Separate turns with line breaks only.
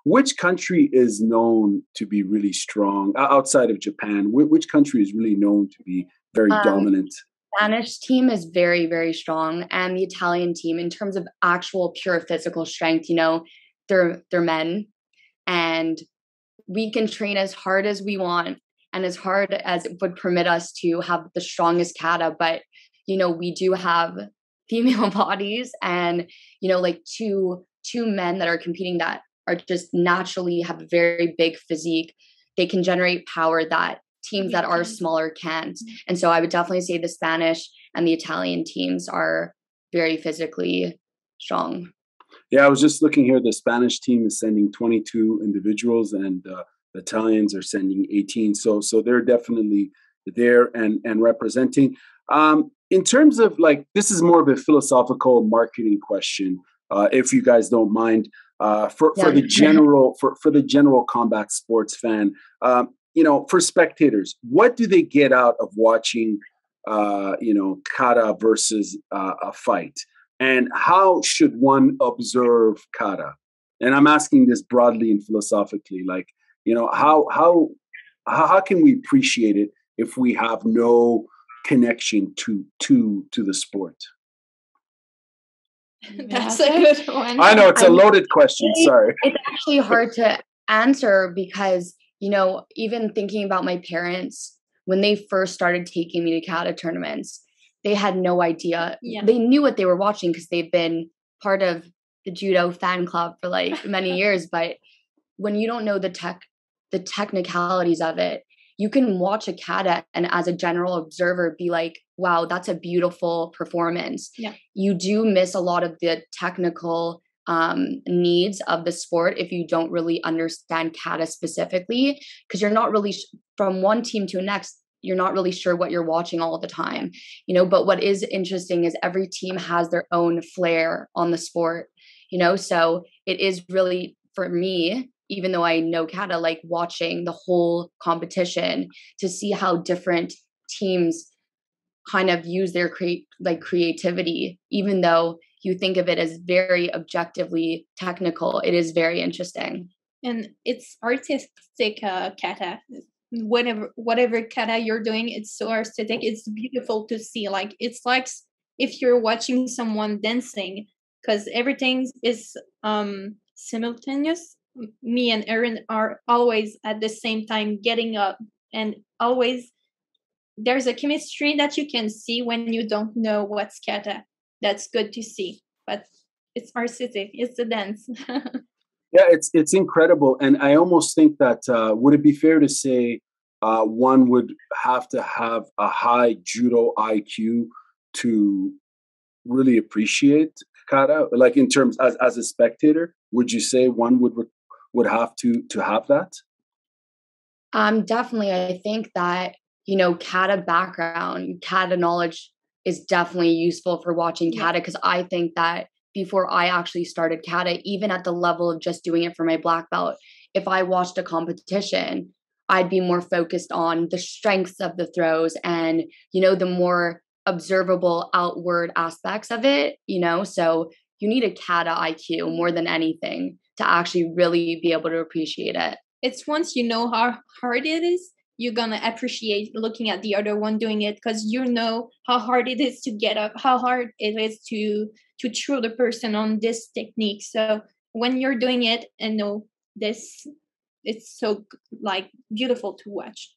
which country is known to be really strong outside of Japan? Which country is really known to be very dominant?
Spanish team is very, very strong, and the Italian team, in terms of actual pure physical strength, they're men, and we can train as hard as we want and as hard as it would permit us to have the strongest kata, but we do have female bodies, and like two men that are competing that are just naturally have a very big physique. They can generate power that teams that are smaller can't. And so I would definitely say the Spanish and the Italian teams are very physically strong.
Yeah, I was just looking here. The Spanish team is sending 22 individuals, and the Italians are sending 18. So they're definitely there and representing. In terms of this is more of a philosophical marketing question, if you guys don't mind, for the general combat sports fan. For spectators, what do they get out of watching, kata versus a fight? And how should one observe kata? And I'm asking this broadly and philosophically, how can we appreciate it if we have no connection to the sport?
That's a good one.
I know it's a loaded question. Sorry.
It's actually hard to answer because, even thinking about my parents, when they first started taking me to kata tournaments, they had no idea. Yeah. They knew what they were watching because they've been part of the Judo fan club for many years. But when you don't know the technicalities of it, you can watch a kata and as a general observer be like, wow, that's a beautiful performance. Yeah. You do miss a lot of the technical needs of the sport if you don't really understand kata specifically, because you're not really from one team to the next, you're not really sure what you're watching all the time, but what is interesting is every team has their own flair on the sport, so it is really, for me, even though I know kata, like watching the whole competition to see how different teams kind of use their creativity, even though you think of it as very objectively technical, it is very interesting.
And it's artistic kata. Whatever kata you're doing, it's so artistic. It's beautiful to see. It's like if you're watching someone dancing, because everything is simultaneous. Me and Erin are always at the same time getting up, and always there's a chemistry that you can see when you don't know what's kata. That's good to see, but it's artistic. It's a dance.
Yeah, it's incredible, and I almost think that would it be fair to say one would have to have a high judo IQ to really appreciate kata, in terms as a spectator? Would you say one would have to have that?
Definitely. I think that kata background, kata knowledge is definitely useful for watching kata, because I think that before I actually started kata, even at the level of just doing it for my black belt, if I watched a competition, I'd be more focused on the strengths of the throws and, the more observable outward aspects of it, so you need a kata IQ more than anything to actually really be able to appreciate it.
It's once you know how hard it is, you're going to appreciate looking at the other one doing it, because you know how hard it is to get up, how hard it is to throw the person on this technique. So when you're doing it and know this, it's so beautiful to watch.